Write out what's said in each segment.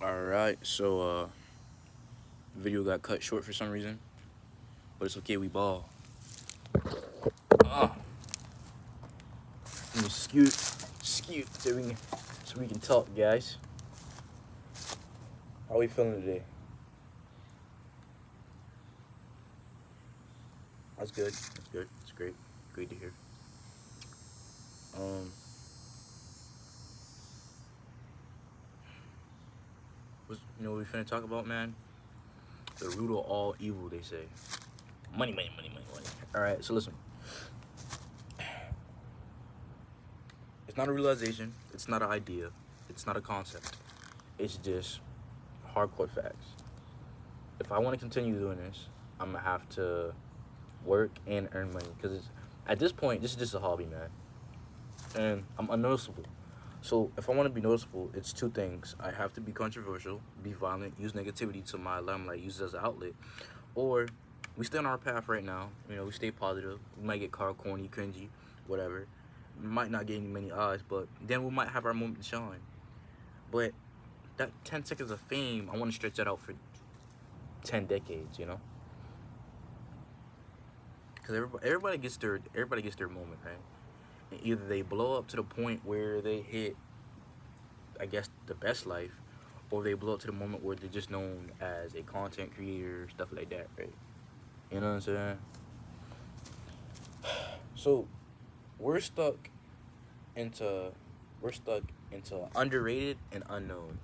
Alright, so video got cut short for some reason, but it's okay, we ball. Uh, Let me scoot so we can talk, guys. How we feeling today? That's good. That's good. It's great. Great to hear. Um, what we finna talk about, man? The root of all evil, they say. Money, money, money, money, money. All right, so listen. It's not a realization. It's not an idea. It's not a concept. It's just hardcore facts. If I want to continue doing this, I'm gonna have to work and earn money because at this point, this is just a hobby, man, and I'm unnoticeable. So if I want to be noticeable, it's two things. I have to be controversial, be violent, use negativity to my limelight, use it as an outlet, or we stay on our path right now. We stay positive. We might get caught corny, cringy, whatever. We might not get any many eyes, but then we might have our moment to shine. But that 10 seconds of fame, I want to stretch that out for 10 decades, because everybody gets their moment, right? And either they blow up to the point where they hit, I guess, the best life, or they blow up to the moment where they're just known as a content creator, stuff like that, right? You know what I'm saying? So we're stuck into we're stuck into underrated and unknown.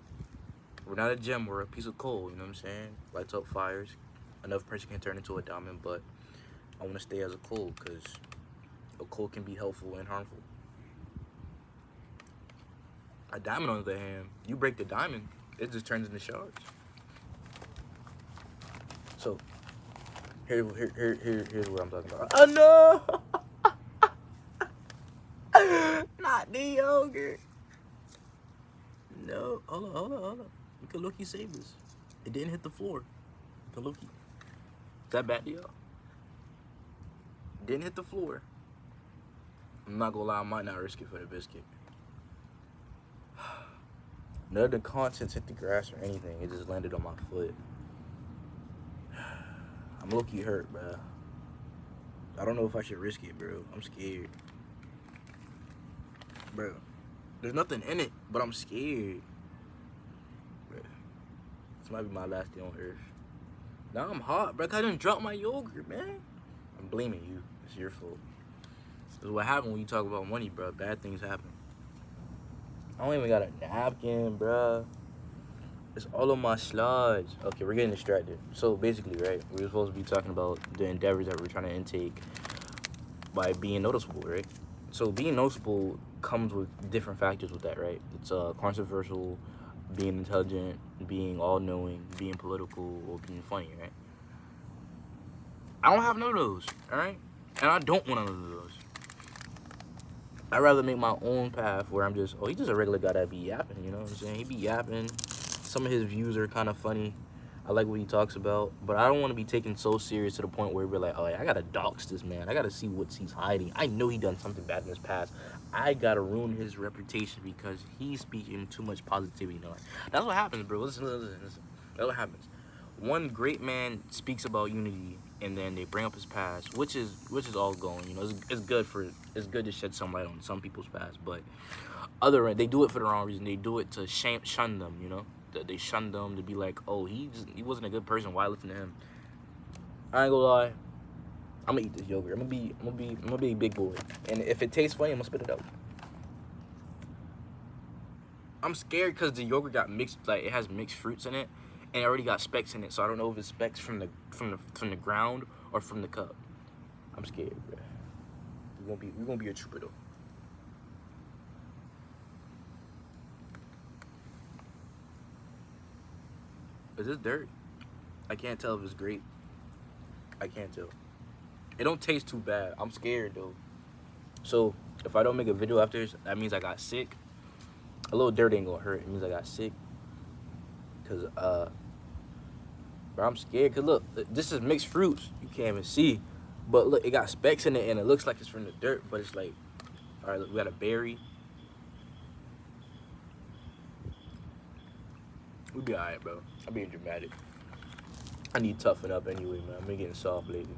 We're not a gem, we're a piece of coal, you know what I'm saying? Lights up fires. Another person can turn into a diamond, but I want to stay as a coal because a coal can be helpful and harmful. A diamond, on the other hand, you break the diamond, it just turns into shards. So here's what I'm talking about. Oh no! Not the yogurt. No, hold on. We could Loki save this. It didn't hit the floor. The Loki. Is that bad to y'all? Didn't hit the floor. I'm not gonna lie, I might not risk it for the biscuit. None of the contents hit the grass or anything. It just landed on my foot. I'm low-key hurt, bro. I don't know if I should risk it, bro. I'm scared. Bro, there's nothing in it, but I'm scared. Bro, this might be my last day on Earth. Now I'm hot, bro. I didn't drop my yogurt, man. I'm blaming you. It's your fault. This is what happens when you talk about money, bro. Bad things happen. I don't even got a napkin, bro. It's all on my slides. Okay, we're getting distracted. So basically, right, we're supposed to be talking about the endeavors that we're trying to intake by being noticeable, right? So being noticeable comes with different factors with that, right? It's controversial, being intelligent, being all-knowing, being political, or being funny, right? I don't have none of those, all right? And I don't want none of those. I'd rather make my own path where I'm just, he's just a regular guy that be yapping, you know what I'm saying? He be yapping. Some of his views are kind of funny. I like what he talks about, but I don't want to be taken so serious to the point where we're like, I gotta dox this man. I gotta see what he's hiding. I know he done something bad in his past. I gotta ruin his reputation because he's speaking too much positivity. That's what happens, bro. Listen. That's what happens. One great man speaks about unity, and then they bring up his past, which is all going. It's good to shed some light on some people's past, but they do it for the wrong reason. They do it to shun them. They shun them to be like, oh, he wasn't a good person. Why listen to him? I ain't gonna lie. I'm gonna eat this yogurt. I'm gonna be a big boy. And if it tastes funny, I'm gonna spit it out. I'm scared because the yogurt got mixed, like it has mixed fruits in it, and it already got specks in it. So I don't know if it's specks from the ground or from the cup. I'm scared, bro. We're gonna be a trooper though. Is this dirt? I can't tell if it's grape. I can't tell. It don't taste too bad. I'm scared though. So if I don't make a video after this, that means I got sick. A little dirt ain't gonna hurt. It means I got sick. Cause bro, I'm scared. Cause look, this is mixed fruits. You can't even see, but look, it got specks in it, and it looks like it's from the dirt, but it's like, all right, look, we got a berry. We be alright, bro. I'm being dramatic. I need to toughen up anyway, man. I've been getting soft lately.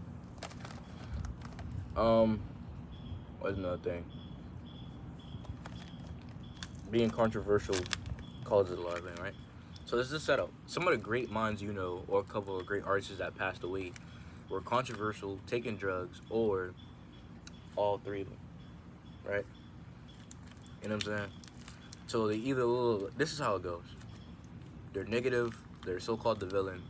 Um, what's another thing? Being controversial causes a lot of things, right? So this is a setup. Some of the great minds you know, or a couple of great artists that passed away, were controversial, taking drugs, or all three of them, right? You know what I'm saying? So they either this is how it goes. They're negative, they're so-called the villain,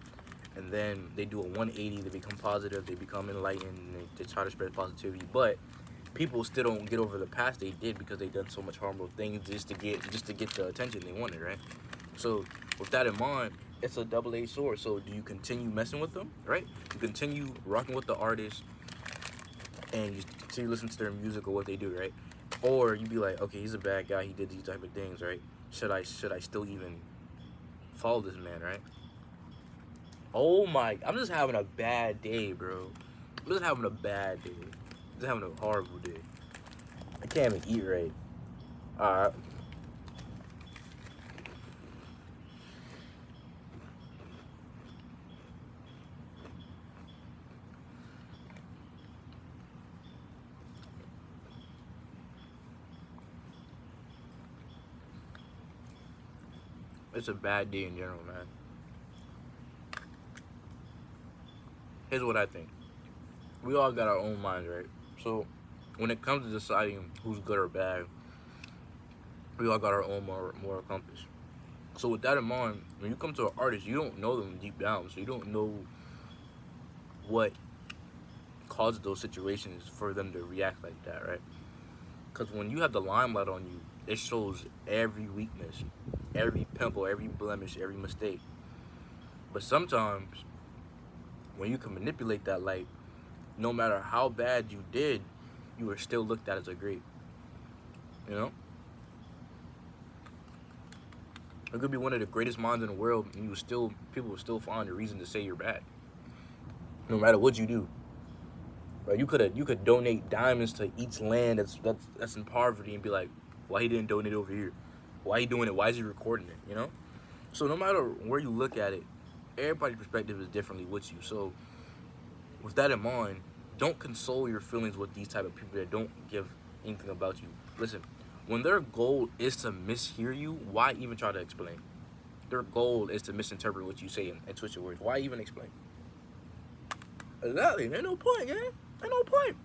and then they do a 180, they become positive, they become enlightened, and they try to spread positivity. But people still don't get over the past they did because they done so much harmful things just to get the attention they wanted, right? So with that in mind, it's a double-edged sword. So do you continue messing with them, right? You continue rocking with the artist and you continue listening to their music or what they do, right? Or you be like, okay, he's a bad guy, he did these type of things, right? Should I still even follow this man, right? Oh my, I'm just having a bad day, bro. I'm just having a bad day. I'm just having a horrible day. I can't even eat right. Alright. It's a bad day in general, man. Here's what I think. We all got our own minds, right? So when it comes to deciding who's good or bad, we all got our own moral compass. So with that in mind, when you come to an artist, you don't know them deep down, so you don't know what causes those situations for them to react like that, right? Because when you have the limelight on you, it shows every weakness, every pimple, every blemish, every mistake. But sometimes when you can manipulate that light, no matter how bad you did, you are still looked at as a great. You know? It could be one of the greatest minds in the world, and people will still find a reason to say you're bad, no matter what you do. Right? You could donate diamonds to each land that's in poverty and be like, why he didn't donate over here? Why he doing it? Why is he recording it? You know? So no matter where you look at it, everybody's perspective is differently with you. So with that in mind, don't console your feelings with these type of people that don't give anything about you. Listen, when their goal is to mishear you, why even try to explain? Their goal is to misinterpret what you say and twist your words. Why even explain? Exactly. Ain't no point, man. Ain't no point.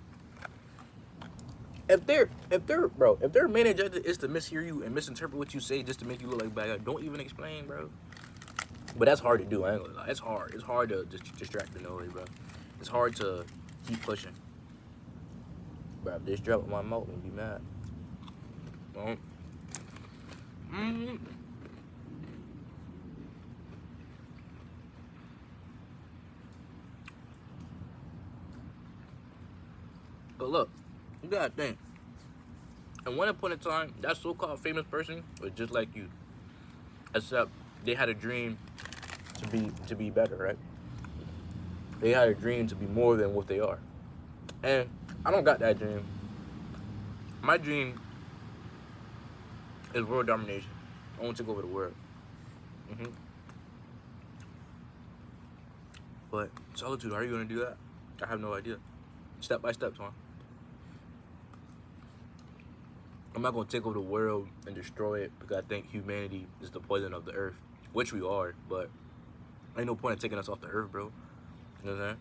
If their main agenda is to mishear you and misinterpret what you say just to make you look like a bad guy, don't even explain, bro. But that's hard to do. I ain't gonna lie. It's hard. It's hard to just distract the noise, bro. It's hard to keep pushing. Bro, if this drop in my mouth, I'm gonna be mad. Mm. But look, you gotta think. At one point in time, that so-called famous person was just like you, except they had a dream to be better, right? They had a dream to be more than what they are, and I don't got that dream. My dream is world domination. I want to take over the world. hmm But solitude, how are you gonna do that? I have no idea. Step by step, Tom. I'm not gonna take over the world and destroy it because I think humanity is the poison of the earth, which we are. But ain't no point in taking us off the earth, bro. You know what I'm saying?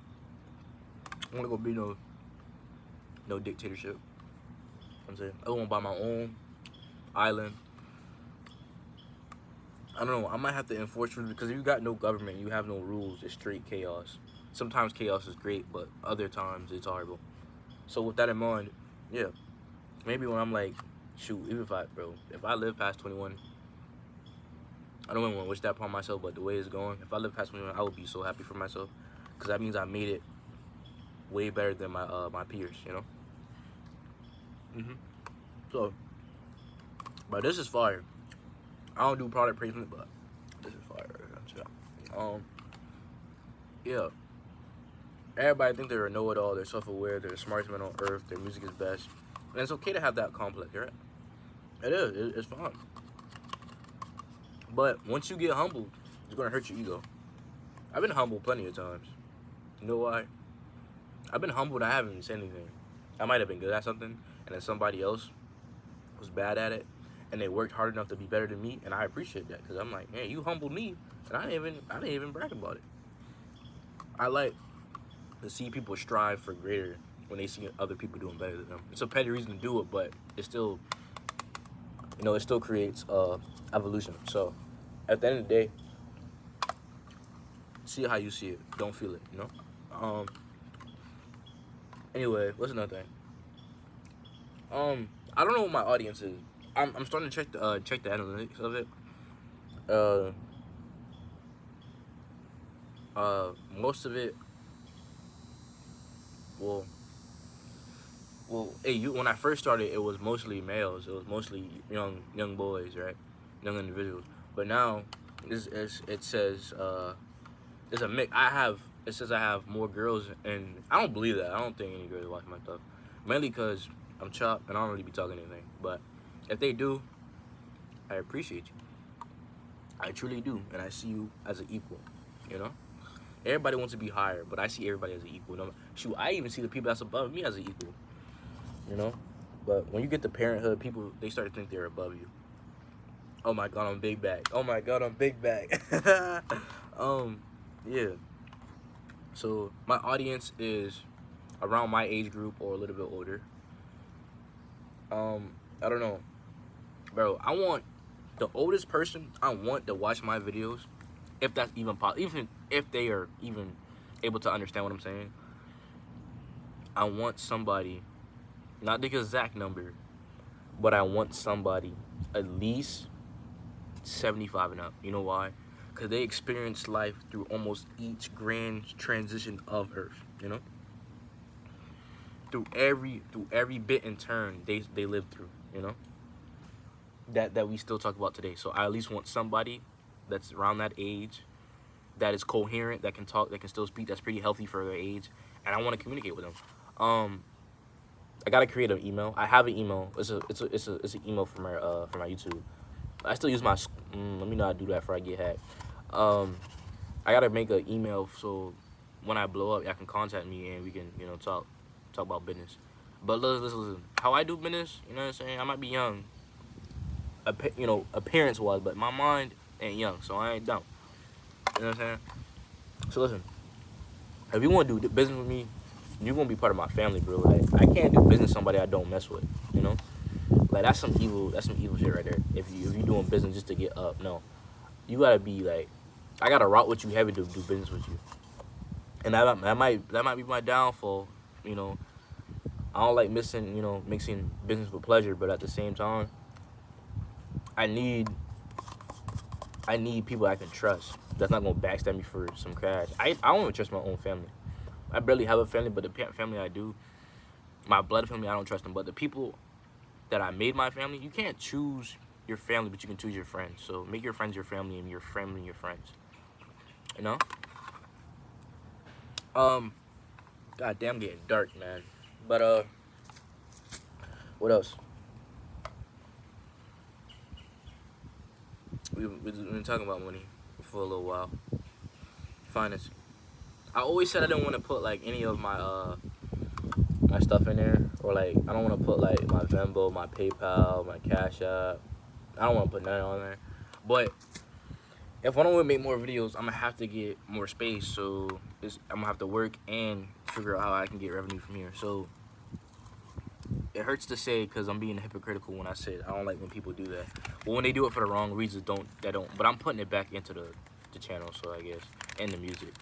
I wanna go be no dictatorship. I'm saying I want to buy my own island. I don't know. I might have to enforce rules because if you got no government, you have no rules. It's straight chaos. Sometimes chaos is great, but other times it's horrible. So with that in mind, yeah, maybe when I'm like, shoot, even if I live past 21, I don't even want to wish that upon myself, but the way it's going, if I live past 21, I would be so happy for myself because that means I made it way better than my peers, you know. So, but this is fire. I don't do product placement, but this is fire. Yeah. Everybody think they're a know-it-all. They're self-aware. They're the smartest man on earth. Their music is best, and it's okay to have that complex, right? It is. It's fun. But once you get humbled, It's gonna hurt your ego. I've been humble plenty of times. You know why? I've been humbled. I haven't said anything. I might have been good at something, and then somebody else was bad at it, and they worked hard enough to be better than me, and I appreciate that because I'm like, man, you humbled me, and I didn't even brag about it. I like to see people strive for greater when they see other people doing better than them. It's a petty reason to do it, but it still, it still creates evolution. So at the end of the day, see it how you see it. Don't feel it. Anyway, what's another thing? I don't know what my audience is. I'm starting to check the analytics of it. Most of it. Well, hey, when I first started, it was mostly males. It was mostly young boys, right? Young individuals. But now, it says it's a mix. It says I have more girls, and I don't believe that. I don't think any girls watch my stuff, mainly because I'm chopped and I don't really be talking anything. But if they do, I appreciate you. I truly do, and I see you as an equal. You know, everybody wants to be higher, but I see everybody as an equal. No, shoot, I even see the people that's above me as an equal. You know, but when you get to parenthood, people they start to think they're above you. Oh my God, I'm big bag. Oh my God, I'm big bag. Yeah. So my audience is around my age group or a little bit older. I don't know, bro. I want the oldest person I want to watch my videos, if that's even possible, even if they are even able to understand what I'm saying. I want somebody, not the exact number, but I want somebody at least 75 and up. You know why? Because they experience life through almost each grand transition of Earth. You know, through every bit and turn they lived through. You know, that we still talk about today. So I at least want somebody that's around that age, that is coherent, that can talk, that can still speak, that's pretty healthy for their age, and I want to communicate with them. I gotta create an email. I have an email. It's an email for my YouTube. I still use my. Let me not do that before I get hacked. I gotta make an email so when I blow up, y'all can contact me and we can talk about business. But listen. How I do business, you know what I'm saying? I might be young, appearance wise, but my mind ain't young, so I ain't dumb. You know what I'm saying? So listen, if you want to do business with me, you're gonna be part of my family, bro. Like I can't do business with somebody I don't mess with. You know, like that's some evil shit right there. If you doing business just to get up, no, you gotta be like, I gotta route with you heavy to do business with you, and that might be my downfall. You know, I don't like mixing business with pleasure, but at the same time, I need people I can trust. That's not gonna backstab me for some cash. I don't even trust my own family. I barely have a family, but the family I do, my blood family, I don't trust them. But the people that I made my family, you can't choose your family, but you can choose your friends. So make your friends your family and your family your friends. You know? God damn, getting dark, man. But what else? We've been talking about money for a little while. Finance. I always said I didn't want to put like any of my stuff in there, or like I don't want to put like my Venmo, my PayPal, my Cash App. I don't want to put none on there. But if I don't want to make more videos, I'm gonna have to get more space. So I'm gonna have to work and figure out how I can get revenue from here. So it hurts to say because I'm being hypocritical when I say it. I don't like when people do that. But when they do it for the wrong reasons, they don't. But I'm putting it back into the channel, so I guess, and the music.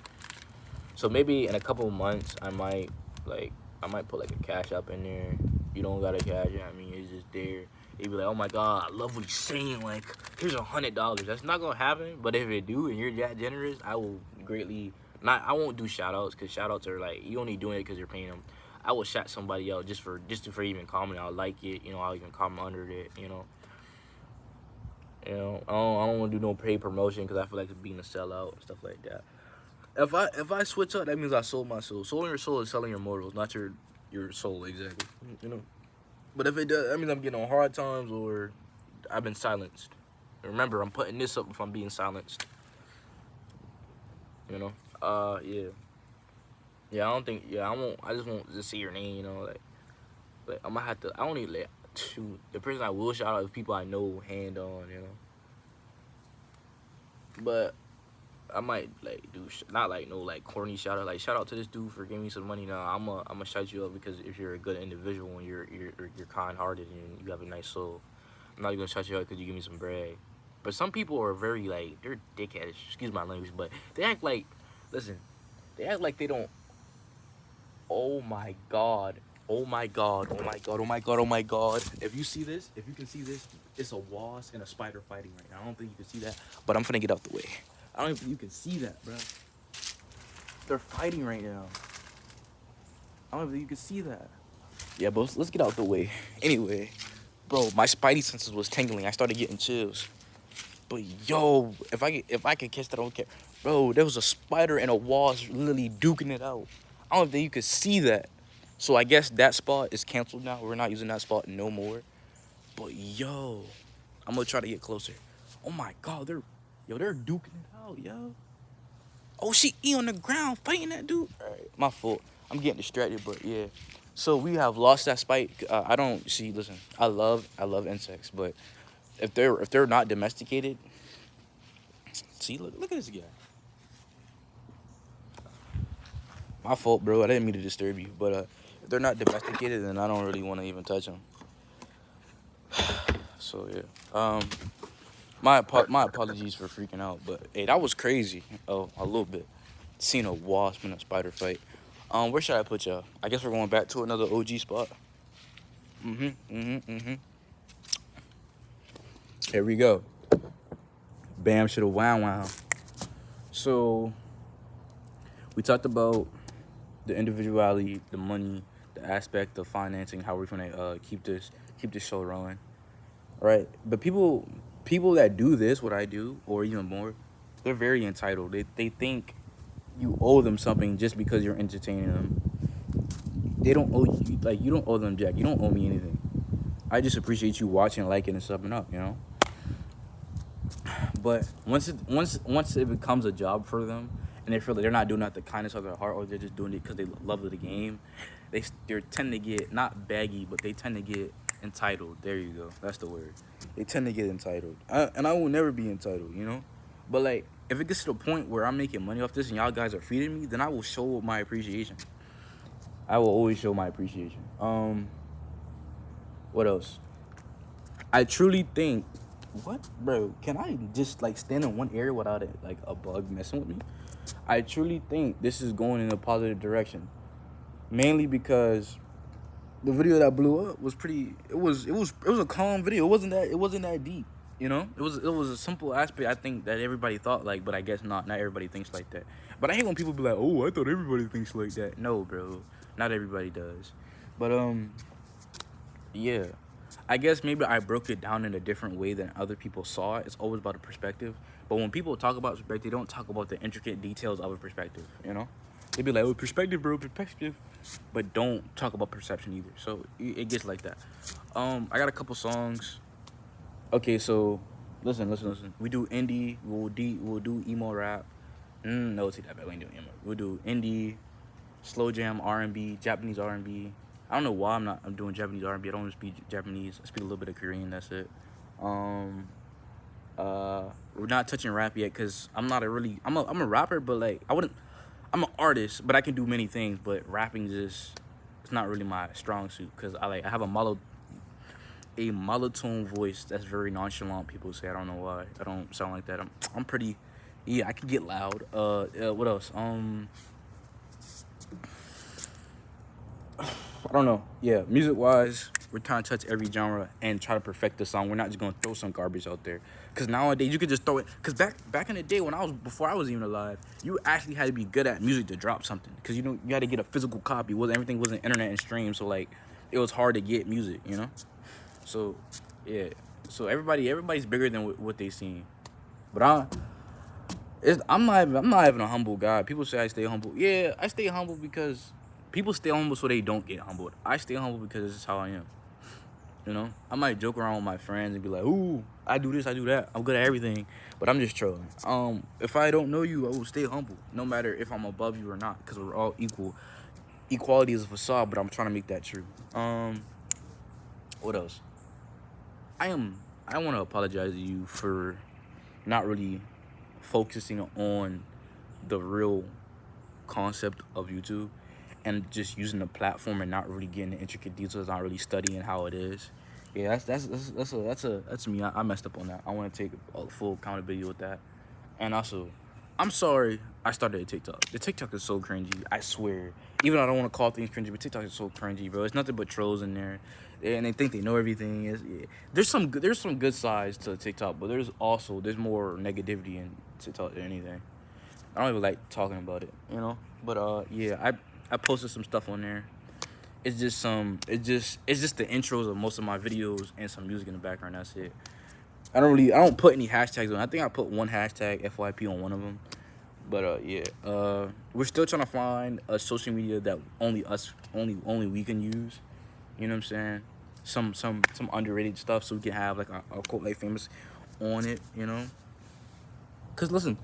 So maybe in a couple of months, I might put like a Cash App in there. You don't got a Cash App, I mean, it's just there. You'd be like, oh my God, I love what he's saying. Like, here's $100. That's not gonna happen. But if it do, and you're that generous, I will greatly I won't do shout outs, because shout outs are like, you only doing it because you're paying them. I will shout somebody out just for even commenting. I'll like it, I'll even comment under it, I don't want to do no paid promotion because I feel like it's being a sellout and stuff like that. If I switch up, that means I sold my soul. Selling your soul is selling your morals, not your soul, exactly. But if it does, that means I'm getting on hard times or I've been silenced. Remember, I'm putting this up if I'm being silenced. You know. Yeah. Yeah. I don't think. Yeah. I won't. I just won't just say your name. You know. Like I'm gonna have to. I don't even like. Shoot. The person I will shout out is people I know hand on. You know. But I might like do not like no like corny shout out, like shout out to this dude for giving me some money. Now I'm gonna shout you up because if you're a good individual and you're kind hearted and you have a nice soul. I'm not even gonna shout you out because you give me some bread. But some people are very like they're dickheads. Excuse my language, but they act like, listen, they act like they don't. Oh my god. Oh my god. Oh my god. Oh my god. Oh my god. If you see this, if you can see this, it's a wasp and a spider fighting right now. I don't think you can see that, but I'm finna get out the way. I don't even think you can see that, bro. They're fighting right now. I don't even think you can see that. Yeah, but let's get out the way. Anyway, bro, my spidey senses was tingling. I started getting chills. But yo, if I could catch that, I don't care. Bro, there was a spider and a wasp literally duking it out. I don't think you could see that. So I guess that spot is canceled now. We're not using that spot no more. But yo, I'm gonna try to get closer. Oh my god, they're duking it out, yo. Oh, she on the ground fighting that dude. All right, my fault. I'm getting distracted, but yeah. So we have lost that spite. I don't see. Listen, I love insects, but if they're not domesticated, see, look at this guy. My fault, bro. I didn't mean to disturb you, but if they're not domesticated, then I don't really want to even touch them. So yeah. My apologies for freaking out, but hey, that was crazy. Oh, a little bit. Seeing a wasp and a spider fight. Where should I put y'all? I guess we're going back to another OG spot. Here we go. Bam, shoulda wow. So we talked about the individuality, the money, the aspect of financing, how we're gonna keep this show rolling, right? But people that do this, what I do, or even more, they're very entitled. They think you owe them something just because you're entertaining them. They don't owe you, like, you don't owe them jack. You don't owe me anything. I just appreciate you watching, liking, and subbing up, you know. But once it becomes a job for them, and they feel like they're not doing it out the kindness of their heart, or they're just doing it because they love the game, they tend to get not baggy, but they tend to get entitled. There you go. That's the word. They tend to get entitled, and I will never be entitled, you know. But like, if it gets to the point where I'm making money off this and y'all guys are feeding me, then I will show my appreciation. I will always show my appreciation. What else? I truly think, what, bro? Can I just like stand in one area without it, like a bug messing with me? I truly think this is going in a positive direction, mainly because the video that blew up was pretty. It was a calm video. It wasn't that deep. You know, it was a simple aspect. I think that everybody thought like, but I guess not. Not everybody thinks like that. But I hate when people be like, "Oh, I thought everybody thinks like that." No, bro, not everybody does. But yeah. I guess maybe I broke it down in a different way than other people saw it. It's always about a perspective. But when people talk about perspective, they don't talk about the intricate details of a perspective, you know? They be like, oh, perspective, bro, perspective. But don't talk about perception either. So it gets like that. I got a couple songs. Okay, so listen. We do indie. We'll do emo rap. No, take that back. We ain't doing emo. We'll do indie, slow jam, R&B, Japanese R&B. I don't know why I'm doing Japanese R&B. I don't speak Japanese. I speak a little bit of Korean. That's it. We're not touching rap yet because I'm a rapper, but like I'm an artist, but I can do many things. But rapping it's not really my strong suit because I have a monotone voice that's very nonchalant. People say I don't know why I don't sound like that. I'm pretty. Yeah, I can get loud. What else? I don't know. Yeah, music wise, we're trying to touch every genre and try to perfect the song. We're not just gonna throw some garbage out there. Cause nowadays you could just throw it. Cause back in the day before I was even alive, you actually had to be good at music to drop something. Cause you had to get a physical copy. Everything wasn't internet and stream, so like it was hard to get music, you know. So yeah, so everybody's bigger than what they seen. But I'm not even a humble guy. People say I stay humble. Yeah, I stay humble because people stay humble so they don't get humbled. I stay humble because this is how I am. You know, I might joke around with my friends and be like, "Ooh, I do this, I do that. I'm good at everything," but I'm just trolling. If I don't know you, I will stay humble, no matter if I'm above you or not, because we're all equal. Equality is a facade, but I'm trying to make that true. What else? I am. I want to apologize to you for not really focusing on the real concept of YouTube and just using the platform and not really getting the intricate details, not really studying how it is. Yeah, that's me. I messed up on that. I want to take full accountability with that. And also, I'm sorry I started a TikTok. The TikTok is so cringy. I swear. Even though I don't want to call things cringy, but TikTok is so cringy, bro. It's nothing but trolls in there, and they think they know everything. Yeah. There's some good sides to TikTok, but there's more negativity in TikTok than anything. I don't even like talking about it, you know. But yeah, I posted some stuff on there. It's just the intros of most of my videos and some music in the background. That's it. I don't put any hashtags on. I think I put one hashtag FYP on one of them. But yeah, we're still trying to find a social media that only we can use. You know what I'm saying? Some underrated stuff so we can have like a quote like famous on it. You know? Cause listen,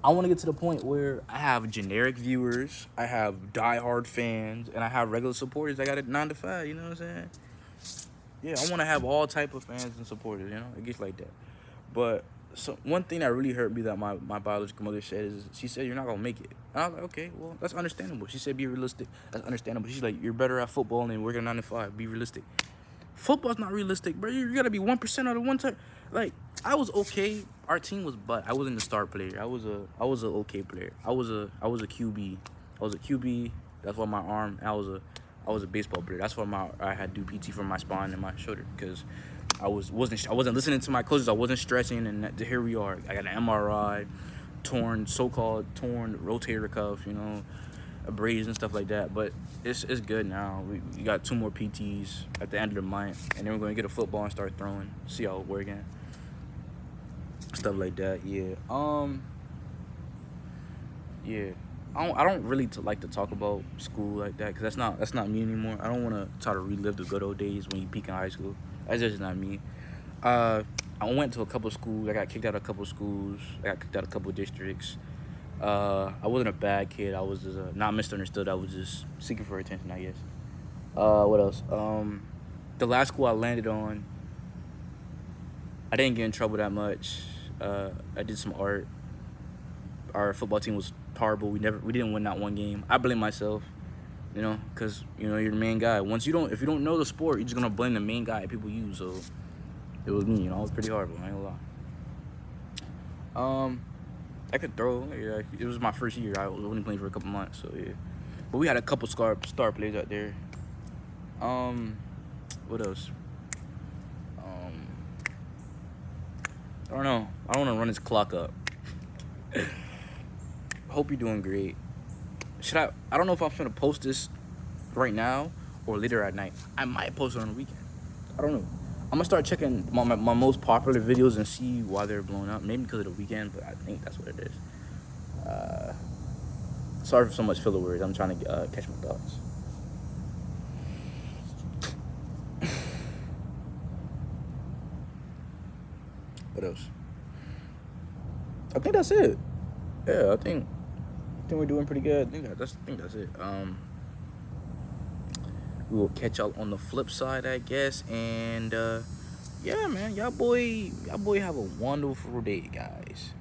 I want to get to the point where I have generic viewers, I have diehard fans, and I have regular supporters. I got it 9 to 5. You know what I'm saying? Yeah, I want to have all type of fans and supporters. You know, it gets like that. But so one thing that really hurt me that my biological mother said is she said you're not gonna make it. And I was like, okay, well that's understandable. She said be realistic. That's understandable. She's like, you're better at football than working 9 to 5. Be realistic. Football's not realistic, bro. You gotta be 1% out of one time. Like I was okay. Our team was, but I wasn't a star player. I was a okay player. I was a QB. I was a QB. That's why my arm. I was a baseball player. That's why I had to do PT for my spine and my shoulder because I wasn't listening to my coaches. I wasn't stretching, and here we are. I got an MRI, so-called torn rotator cuff. You know, abrasions and stuff like that. But it's good now. We got 2 more PTs at the end of the month, and then we're gonna get a football and start throwing. See how it working. Stuff like that. Yeah. Yeah. I don't really like to talk about school like that because that's not me anymore. I don't want to try to relive the good old days when you peak in high school. That's just not me. I went to a couple schools. I got kicked out of a couple schools. I got kicked out of a couple districts. I wasn't a bad kid. I was just not misunderstood. I was just seeking for attention, I guess. What else? The last school I landed on, I didn't get in trouble that much. I did some art. Our football team was horrible. We didn't win that one game. I blame myself, you know, because you know you're the main guy. If you don't know the sport, you're just gonna blame the main guy people use. So it was me, you know. I was pretty horrible. I ain't gonna lie. I could throw. Yeah, it was my first year. I was only playing for a couple months, so yeah. But we had a couple star players out there. What else? I don't know. I don't want to run this clock up. Hope you're doing great. I don't know if I'm gonna post this right now or later at night. I might post it on the weekend. I don't know. I'm gonna start checking my most popular videos and see why they're blowing up. Maybe because of the weekend, but I think that's what it is. Sorry for so much filler words. I'm trying to catch my thoughts. What else? I think that's it. Yeah, I think we're doing pretty good. I think that's it. We will catch y'all on the flip side, I guess. And yeah, man, y'all boy have a wonderful day, guys.